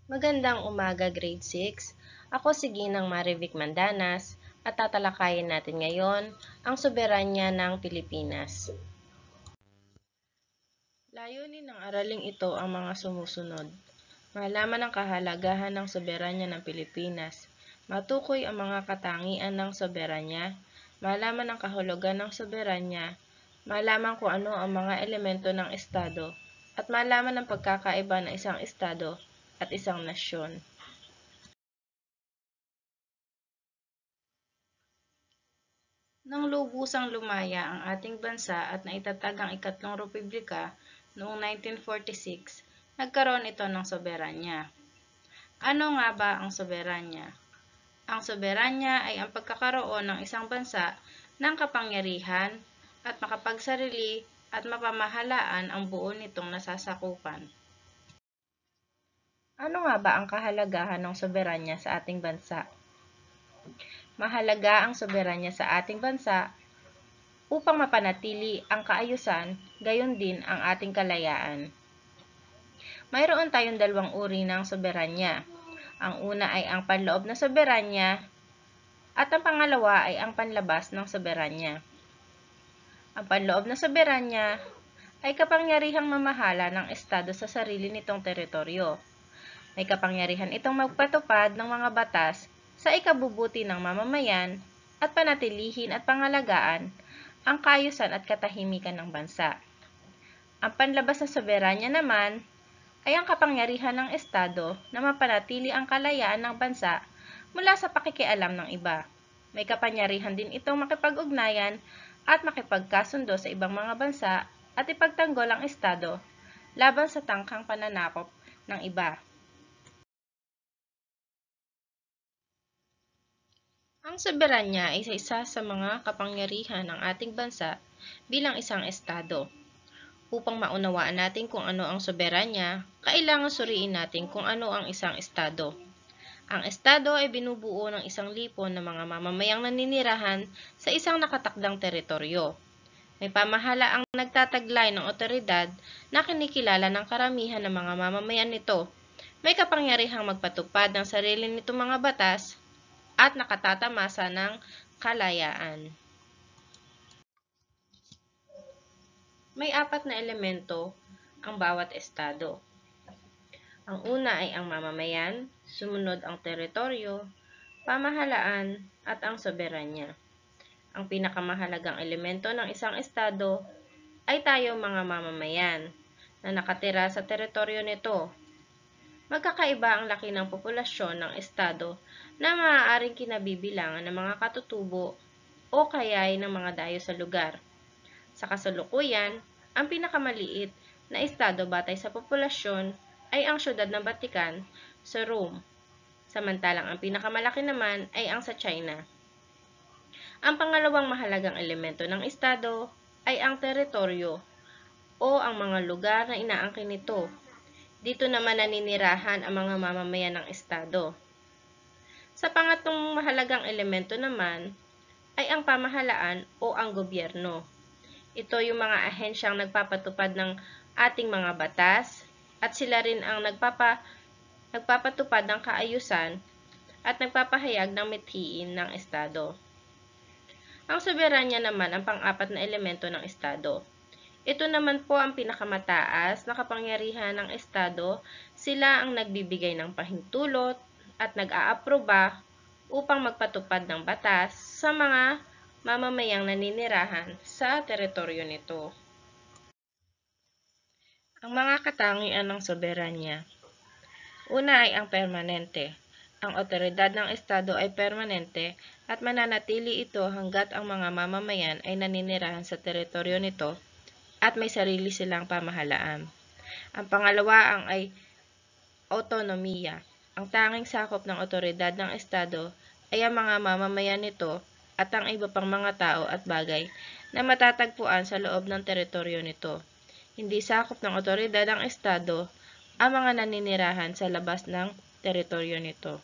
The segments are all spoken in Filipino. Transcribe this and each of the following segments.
Magandang umaga, Grade 6. Ako si Ginang Marivic Mandanas at tatalakayin natin ngayon ang soberanya ng Pilipinas. Layunin ng araling ito ang mga sumusunod. Malaman ang kahalagahan ng soberanya ng Pilipinas. Matukoy ang mga katangian ng soberanya. Malaman ang kahulugan ng soberanya. Malaman kung ano ang mga elemento ng Estado. At malaman ang pagkakaiba ng isang Estado at isang nasyon. Nang lubusang lumaya ang ating bansa at naitatag ang ikatlong republika noong 1946, nagkaroon ito ng soberanya. Ano nga ba ang soberanya? Ang soberanya ay ang pagkakaroon ng isang bansa ng kapangyarihan at makapagsarili at mapamahalaan ang buo nitong nasasakupan. Ano nga ba ang kahalagahan ng soberanya sa ating bansa? Mahalaga ang soberanya sa ating bansa upang mapanatili ang kaayusan, gayon din ang ating kalayaan. Mayroon tayong dalawang uri ng soberanya. Ang una ay ang panloob na soberanya at ang pangalawa ay ang panlabas ng soberanya. Ang panloob na soberanya ay kapangyarihang mamahala ng Estado sa sarili nitong teritoryo. May kapangyarihan itong magpatupad ng mga batas sa ikabubuti ng mamamayan at panatilihin at pangalagaan ang kaayusan at katahimikan ng bansa. Ang panlabas na soberanya naman ay ang kapangyarihan ng Estado na mapanatili ang kalayaan ng bansa mula sa pakikialam ng iba. May kapangyarihan din itong makipag-ugnayan at makipagkasundo sa ibang mga bansa at ipagtanggol ang Estado laban sa tangkang pananakop ng iba. Ang soberanya ay isa sa mga kapangyarihan ng ating bansa bilang isang Estado. Upang maunawaan natin kung ano ang soberanya, kailangan suriin natin kung ano ang isang Estado. Ang Estado ay binubuo ng isang lipon ng mga mamamayang naninirahan sa isang nakatakdang teritoryo. May pamahala ang nagtataglay ng otoridad na kinikilala ng karamihan ng mga mamamayan nito. May kapangyarihang magpatupad ng sarili nitong mga batas at nakatatamasa ng kalayaan. May apat na elemento ang bawat estado. Ang una ay ang mamamayan, sumunod ang teritoryo, pamahalaan, at ang soberanya. Ang pinakamahalagang elemento ng isang estado ay tayo mga mamamayan na nakatira sa teritoryo nito. Magkakaiba ang laki ng populasyon ng estado na maaaring kinabibilangan ng mga katutubo o kayay ng mga dayo sa lugar. Sa kasalukuyan, ang pinakamaliit na estado batay sa populasyon ay ang siyudad ng Vatican sa Rome, samantalang ang pinakamalaki naman ay ang sa China. Ang pangalawang mahalagang elemento ng estado ay ang teritoryo o ang mga lugar na inaangkin nito. Dito naman naninirahan ang mga mamamayan ng estado. Sa pangatlong mahalagang elemento naman ay ang pamahalaan o ang gobyerno. Ito yung mga ahensyang nagpapatupad ng ating mga batas at sila rin ang nagpapatupad ng kaayusan at nagpapahayag ng mithiin ng estado. Ang soberanya naman ang pang-apat na elemento ng estado. Ito naman po ang pinakamataas na kapangyarihan ng estado. Sila ang nagbibigay ng pahintulot at nag-aaproba upang magpatupad ng batas sa mga mamamayang naninirahan sa teritoryo nito. Ang mga katangian ng soberanya. Una ay ang permanente. Ang otoridad ng estado ay permanente at mananatili ito hanggat ang mga mamamayan ay naninirahan sa teritoryo nito at may sarili silang pamahalaan. Ang pangalawa ay autonomiya. Ang tanging sakop ng otoridad ng estado ay ang mga mamamayan nito at ang iba pang mga tao at bagay na matatagpuan sa loob ng teritoryo nito. Hindi sakop ng otoridad ng estado ang mga naninirahan sa labas ng teritoryo nito.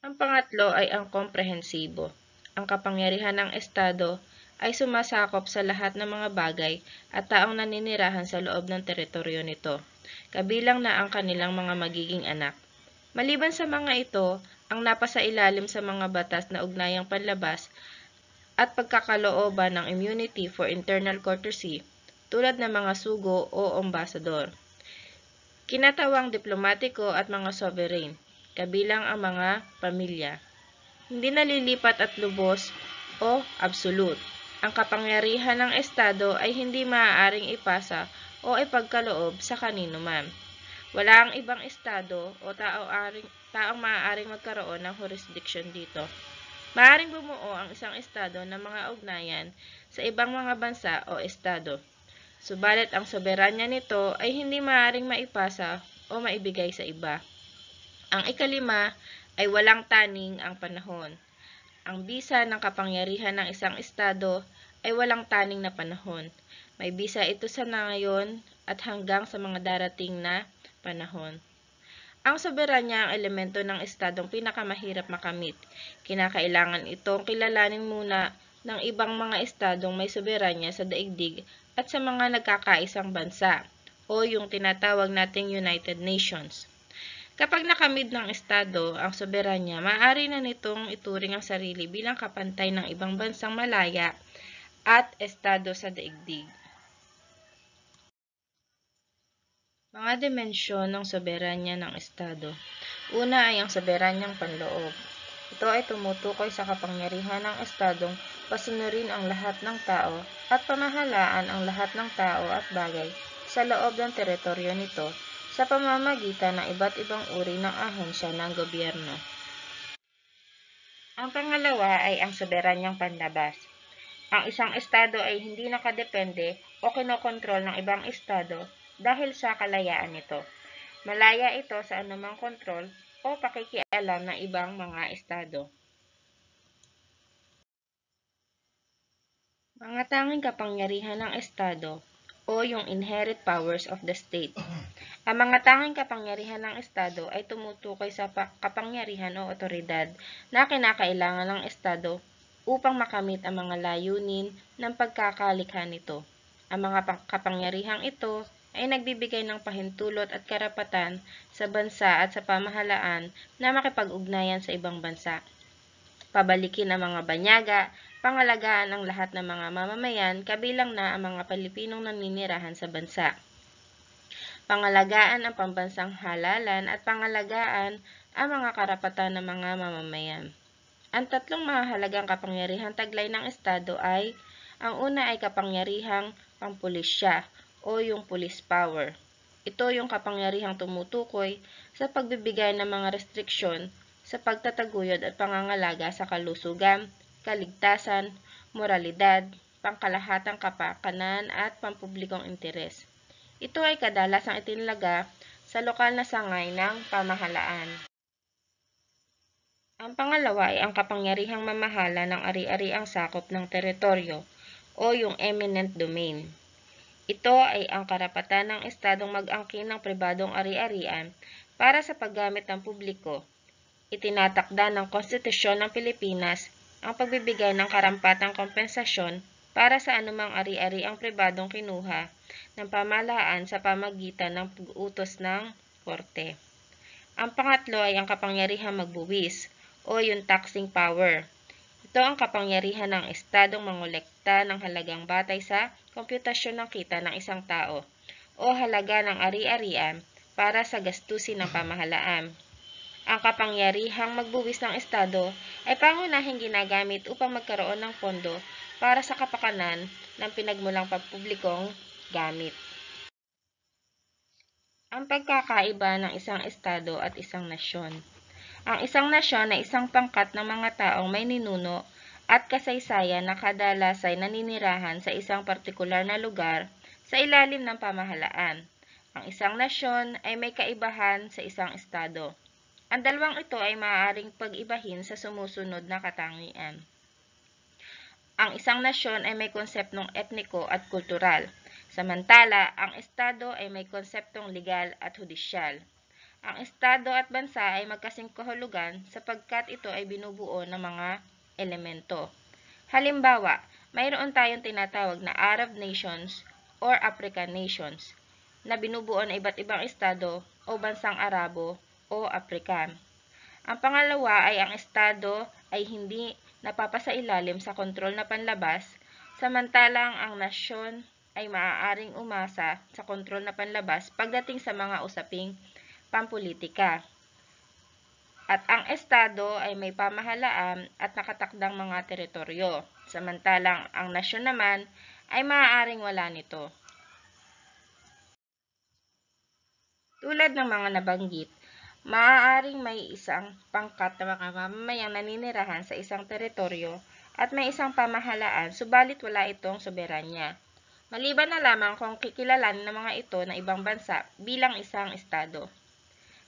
Ang pangatlo ay ang komprehensibo. Ang kapangyarihan ng estado ay sumasakop sa lahat ng mga bagay at taong naninirahan sa loob ng teritoryo nito. kabilang na ang kanilang mga magiging anak. Maliban sa mga ito, ang napasailalim sa mga batas na ugnayang panlabas at pagkakalooban ng immunity for internal courtesy, tulad ng mga sugo o ambasador, kinatawang diplomatiko at mga sovereign, kabilang ang mga pamilya. Hindi nalilipat at lubos o absolute. Ang kapangyarihan ng Estado ay hindi maaaring ipasa o ipagkaloob sa kanino man. Wala ang ibang Estado o taong maaaring magkaroon ng jurisdiction dito. Maaaring bumuo ang isang Estado ng mga ugnayan sa ibang mga bansa o Estado. Subalit ang soberanya nito ay hindi maaaring maipasa o maibigay sa iba. Ang ikalima ay walang taning ang panahon. Ang bisa ng kapangyarihan ng isang estado ay walang taning na panahon. May bisa ito sa ngayon at hanggang sa mga darating na panahon. Ang soberanya ang elemento ng estadong pinakamahirap makamit. Kinakailangan itong kilalanin muna ng ibang mga estadong may soberanya sa daigdig at sa mga nagkakaisang bansa o yung tinatawag nating United Nations. Kapag nakamit ng estado ang soberanya, maaari na nitong ituring ang sarili bilang kapantay ng ibang bansang malaya at estado sa daigdig. Mga dimensyon ng soberanya ng estado. Una ay ang soberanyang panloob. Ito ay tumutukoy sa kapangyarihan ng estadong pasunurin ang lahat ng tao at pamahalaan ang lahat ng tao at bagay sa loob ng teritoryo nito sa pamamagitan ng iba't ibang uri ng ahensya ng gobyerno. Ang pangalawa ay ang soberanyang panlabas. Ang isang estado ay hindi nakadepende o kinokontrol ng ibang estado dahil sa kalayaan nito. Malaya ito sa anumang kontrol o pakikialam ng ibang mga estado. Mga tanging kapangyarihan ng estado o yung inherent powers of the state. Ang mga tanging kapangyarihan ng estado ay tumutukoy sa kapangyarihan o otoridad na kinakailangan ng estado upang makamit ang mga layunin ng pagkakalikha nito. Ang mga kapangyarihang ito ay nagbibigay ng pahintulot at karapatan sa bansa at sa pamahalaan na makipag-ugnayan sa ibang bansa. Pabalikin ang mga banyaga, pangalagaan ang lahat ng mga mamamayan, kabilang na ang mga Pilipinong naninirahan sa bansa. Pangalagaan ang pambansang halalan at pangalagaan ang mga karapatan ng mga mamamayan. Ang tatlong mahalagang kapangyarihang taglay ng estado ay, ang una ay kapangyarihang pampulisya o yung police power. Ito yung kapangyarihang tumutukoy sa pagbibigay ng mga restriksyon sa pagtataguyod at pangangalaga sa kalusugan, kaligtasan, moralidad, pangkalahatang kapakanan at pampublikong interes. Ito ay kadalasang itinalaga sa lokal na sangay ng pamahalaan. Ang pangalawa ay ang kapangyarihang mamahala ng ari-ariang sakop ng teritoryo o yung eminent domain. Ito ay ang karapatan ng estadong mag-angkin ng pribadong ari-arian para sa paggamit ng publiko. Itinatakda ng Konstitusyon ng Pilipinas ang pagbibigay ng karampatang kompensasyon para sa anumang ari-ariang pribadong kinuha ng pamahalaan sa pamagitan ng pag-utos ng korte. Ang pangatlo ay ang kapangyarihang magbuwis o yung taxing power. Ito ang kapangyarihan ng estadong mangolekta ng halagang batay sa komputasyon ng kita ng isang tao o halaga ng ari-arian para sa gastusin ng pamahalaan. Ang kapangyarihang magbuwis ng estado ay pangunahing ginagamit upang magkaroon ng pondo para sa kapakanan ng pinagmulang pampublikong gamit. Ang pagkakaiba ng isang estado at isang nasyon. Ang isang nasyon ay isang pangkat ng mga taong may ninuno at kasaysayan na kadalas ay naninirahan sa isang partikular na lugar sa ilalim ng pamahalaan. Ang isang nasyon ay may kaibahan sa isang estado. Ang dalawang ito ay maaaring pag-ibahin sa sumusunod na katangian. Ang isang nasyon ay may konseptong etniko at kultural, samantala ang estado ay may konseptong legal at hudisyal. Ang estado at bansa ay magkasing kahulugan sapagkat ito ay binubuo ng mga elemento. Halimbawa, mayroon tayong tinatawag na Arab nations or African nations na binubuo ng iba't ibang estado o bansang Arabo o African. Ang pangalawa ay ang estado ay hindi napapasailalim sa kontrol na panlabas, samantalang ang nasyon ay maaaring umasa sa kontrol na panlabas pagdating sa mga usaping pampulitika. At ang estado ay may pamahalaan at nakatakdang mga teritoryo, samantalang ang nasyon naman ay maaaring wala nito. Tulad ng mga nabanggit, maaaring may isang pangkat na mga mamamayang naninirahan sa isang teritoryo at may isang pamahalaan, subalit wala itong soberanya. Maliban na lamang kung kikilalanin ng mga ito ng ibang bansa bilang isang estado.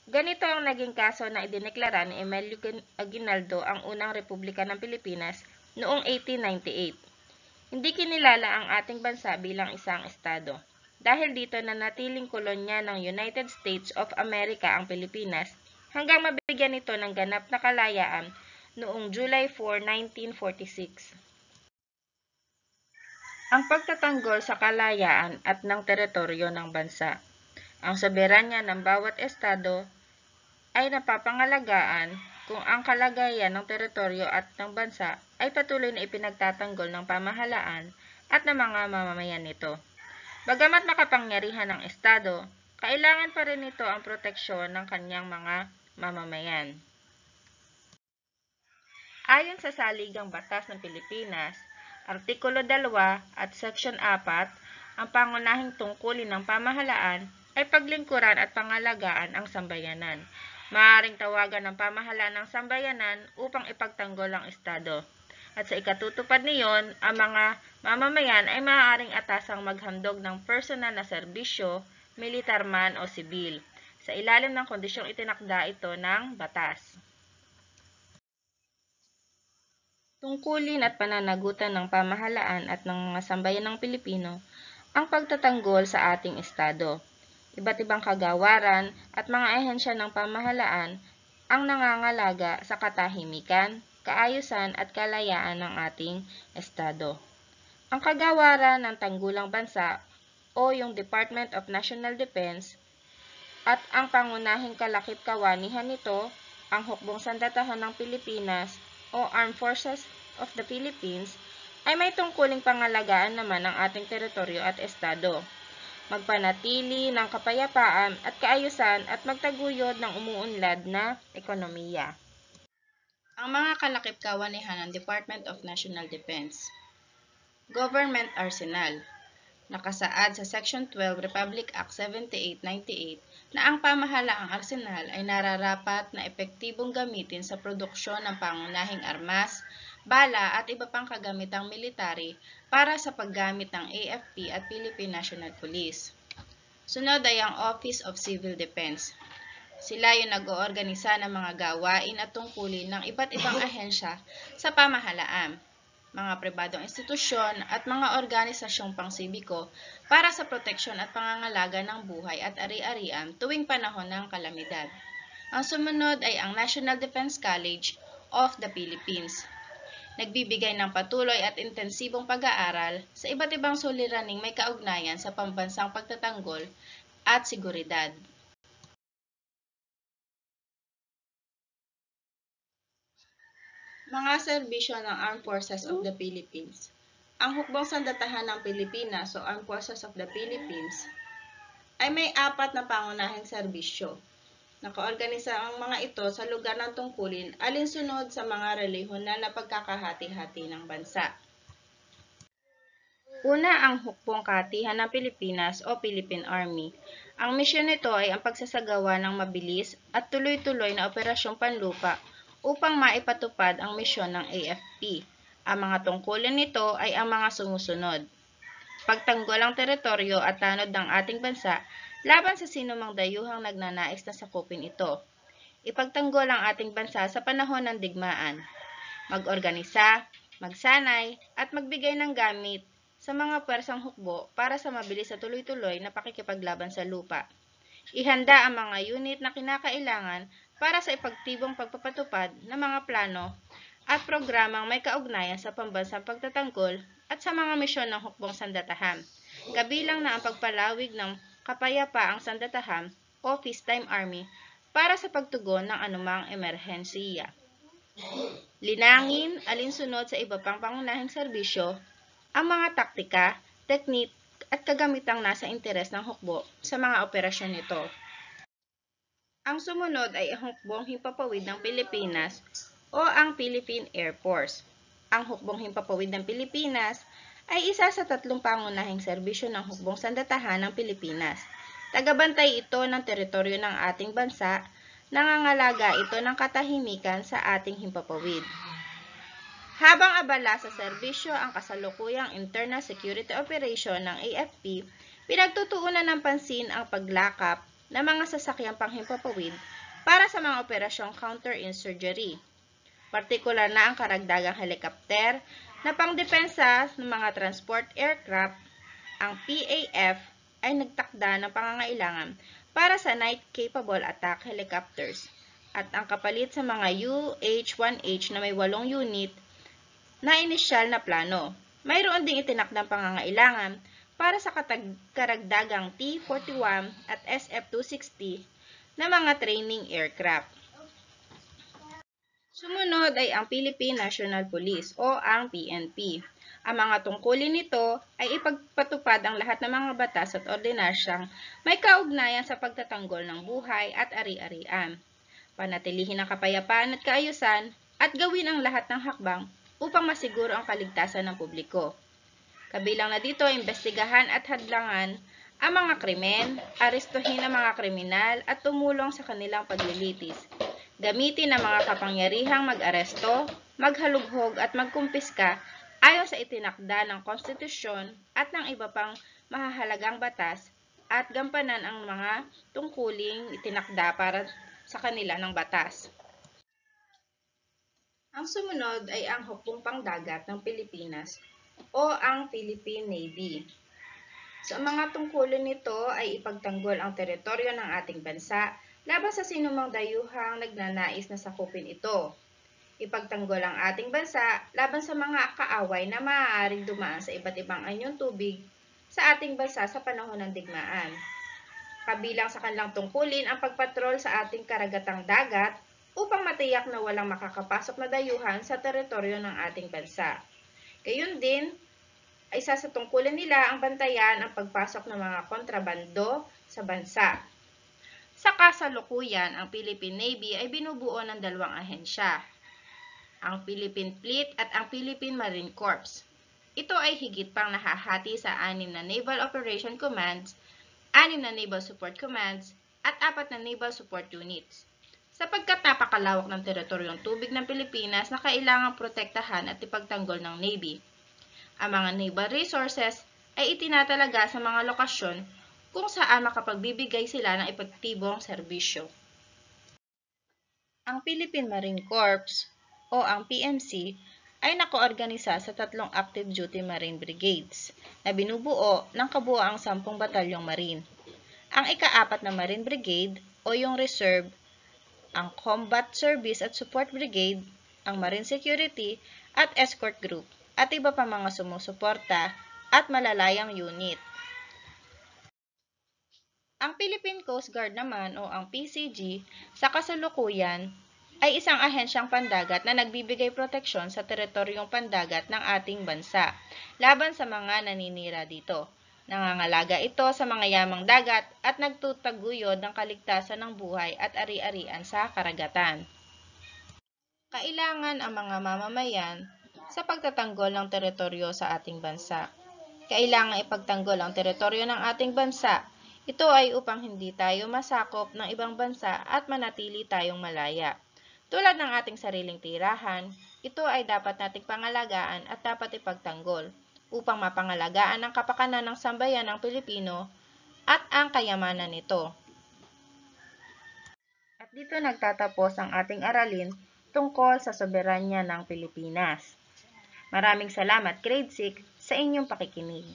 Ganito ang naging kaso na idineklara ni Emilio Aguinaldo ang unang Republika ng Pilipinas noong 1898. Hindi kinilala ang ating bansa bilang isang estado. Dahil dito nanatiling kolonya ng United States of America ang Pilipinas hanggang mabigyan ito ng ganap na kalayaan noong July 4, 1946. Ang pagtatanggol sa kalayaan at ng teritoryo ng bansa. Ang soberanya ng bawat estado ay napapangalagaan kung ang kalagayan ng teritoryo at ng bansa ay patuloy na ipinagtatanggol ng pamahalaan at ng mga mamamayan nito. Bagamat makapangyarihan ng estado, kailangan pa rin nito ang proteksyon ng kanyang mga mamamayan. Ayon sa Saligang Batas ng Pilipinas, Artikulo 2 at Section 4, ang pangunahing tungkulin ng pamahalaan ay paglingkuran at pangalagaan ang sambayanan. Maaaring tawagan ng pamahalaan ng sambayanan upang ipagtanggol ang estado. At sa ikatutupad niyon, ang mga mamamayan ay maaaring atasang maghandog ng personal na serbisyo, militar man o sibil, sa ilalim ng kondisyong itinakda ito ng batas. Tungkulin at pananagutan ng pamahalaan at ng mga sambayanang Pilipino ang pagtatanggol sa ating estado. Iba't ibang kagawaran at mga ahensya ng pamahalaan ang nangangalaga sa katahimikan, kaayusan at kalayaan ng ating estado. Ang kagawaran ng tanggulang bansa o yung Department of National Defense at ang pangunahing kalakip-kawanihan nito, ang Hukbong Sandatahan ng Pilipinas o Armed Forces of the Philippines, ay may tungkuling pangalagaan naman ng ating teritoryo at estado, magpanatili ng kapayapaan at kaayusan at magtaguyod ng umuunlad na ekonomiya. Ang mga kalakip-kawanihan ng Department of National Defense. Government Arsenal. Nakasaad sa Section 12 Republic Act 7898 na ang pamahalaang arsenal ay nararapat na epektibong gamitin sa produksyon ng pangunahing armas, bala at iba pang kagamitang military para sa paggamit ng AFP at Philippine National Police. Sunod ay ang Office of Civil Defense. Sila yung nag-oorganisa ng mga gawain at tungkulin ng iba't ibang ahensya sa pamahalaan, mga pribadong institusyon at mga organisasyong pangsibiko para sa proteksyon at pangangalaga ng buhay at ari-arian tuwing panahon ng kalamidad. Ang sumunod ay ang National Defense College of the Philippines. Nagbibigay ng patuloy at intensibong pag-aaral sa iba't ibang suliraning may kaugnayan sa pambansang pagtatanggol at seguridad. Mga serbisyo ng Armed Forces of the Philippines. Ang Hukbong Sandatahan ng Pilipinas o Armed Forces of the Philippines ay may 4 na pangunahing serbisyo. Nakaorganisa ang mga ito sa lugar ng tungkulin alinsunod sa mga relihiyonal na pagkakahati-hati ng bansa. Una, ang Hukbong Katihan ng Pilipinas o Philippine Army. Ang misyon nito ay ang pagsasagawa ng mabilis at tuloy-tuloy na operasyong panlupa upang maipatupad ang misyon ng AFP. Ang mga tungkulin nito ay ang mga sumusunod: pagtanggol ang teritoryo at tanod ng ating bansa laban sa sinumang dayuhang nagnanais na sakupin ito. Ipagtanggol ang ating bansa sa panahon ng digmaan. Mag-organisa, magsanay, at magbigay ng gamit sa mga pwersang hukbo para sa mabilis at tuloy-tuloy na pakikipaglaban sa lupa. Ihanda ang mga unit na kinakailangan para sa epektibong pagpapatupad ng mga plano at programang may kaugnayan sa pambansang pagtatanggol at sa mga misyon ng Hukbong Sandatahan, kabilang na ang pagpalawig ng kapayapaang sandatahang o peacetime army para sa pagtugon ng anumang emerhensiya. Linangin, alinsunod sa iba pang pangunahing serbisyo, ang mga taktika, teknik at kagamitang nasa interes ng hukbo sa mga operasyon nito. Ang sumunod ay ang Hukbong Himpapawid ng Pilipinas o ang Philippine Air Force. Ang Hukbong Himpapawid ng Pilipinas ay isa sa tatlong pangunahing serbisyo ng hukbong sandatahan ng Pilipinas. Tagabantay ito ng teritoryo ng ating bansa, nangangalaga ito ng katahimikan sa ating himpapawid. Habang abala sa serbisyo ang kasalukuyang Internal Security Operation ng AFP, pinagtutuunan ng pansin ang paglakap ng mga sasakyang panghimpapawid para sa mga operasyong counterinsurgery. Partikular na ang karagdagang helikopter na pangdepensa ng mga transport aircraft, ang PAF ay nagtakda ng pangangailangan para sa night-capable attack helicopters at ang kapalit sa mga UH-1H na may 8 unit na inisyal na plano. Mayroon ding itinakdang pangangailangan para sa karagdagang T-41 at SF-260 na mga training aircraft. Sumunod ay ang Philippine National Police o ang PNP. Ang mga tungkulin nito ay ipagpatupad ang lahat ng mga batas at ordinasyang may kaugnayan sa pagtatanggol ng buhay at ari-arian, panatilihin ang kapayapaan at kaayusan, at gawin ang lahat ng hakbang upang masiguro ang kaligtasan ng publiko. Kabilang na dito, imbestigahan at hadlangan ang mga krimen, arestuhin ang mga kriminal at tumulong sa kanilang paglilitis. Gamitin ang mga kapangyarihang mag-aresto, maghalughog at magkumpiska ayon sa itinakda ng konstitusyon at ng iba pang mahahalagang batas at gampanan ang mga tungkuling itinakda para sa kanila ng batas. Ang sumunod ay ang Hukbong Pangdagat ng Pilipinas o ang Philippine Navy. Sa mga tungkulin nito ay ipagtanggol ang teritoryo ng ating bansa laban sa sinumang dayuhang nagnanais na sakupin ito. Ipagtanggol ang ating bansa laban sa mga kaaway na maaaring dumaan sa iba't ibang anyong tubig sa ating bansa sa panahon ng digmaan. Kabilang sa kanilang tungkulin ang pagpatrol sa ating karagatang dagat upang matiyak na walang makakapasok na dayuhan sa teritoryo ng ating bansa. Gayun din, ay isa sa tungkulin nila ang bantayan ang pagpasok ng mga kontrabando sa bansa. Sa kasalukuyan, ang Philippine Navy ay binubuo ng dalawang ahensya, ang Philippine Fleet at ang Philippine Marine Corps. Ito ay higit pang nahahati sa 6 na Naval Operation Commands, 6 na Naval Support Commands, at 4 na Naval Support Units. Sapagkat napakalawak ng teritoryong tubig ng Pilipinas na kailangang protektahan at ipagtanggol ng Navy. Ang mga naval resources ay itinatalaga sa mga lokasyon kung saan makapagbibigay sila ng epektibong serbisyo. Ang Philippine Marine Corps o ang PMC ay nakoorganisa sa 3 active duty Marine Brigades na binubuo ng kabuoang 10 batalyong Marine. Ang ika-4 na Marine Brigade o yung Reserve, ang Combat Service at Support Brigade, ang Marine Security at Escort Group, at iba pa mga sumusuporta at malalayang unit. Ang Philippine Coast Guard naman o ang PCG sa kasalukuyan ay isang ahensyang pandagat na nagbibigay proteksyon sa teritoryong pandagat ng ating bansa laban sa mga naninira dito. Nangangalaga ito sa mga yamang dagat at nagtutaguyod ng kaligtasan ng buhay at ari-arian sa karagatan. Kailangan ang mga mamamayan sa pagtatanggol ng teritoryo sa ating bansa. Kailangan ipagtanggol ang teritoryo ng ating bansa. Ito ay upang hindi tayo masakop ng ibang bansa at manatili tayong malaya. Tulad ng ating sariling tirahan, ito ay dapat nating pangalagaan at dapat ipagtanggol upang mapangalagaan ang kapakanan ng sambayan ng Pilipino at ang kayamanan nito. At dito nagtatapos ang ating aralin tungkol sa soberanya ng Pilipinas. Maraming salamat, Grade 6, sa inyong pakikinig.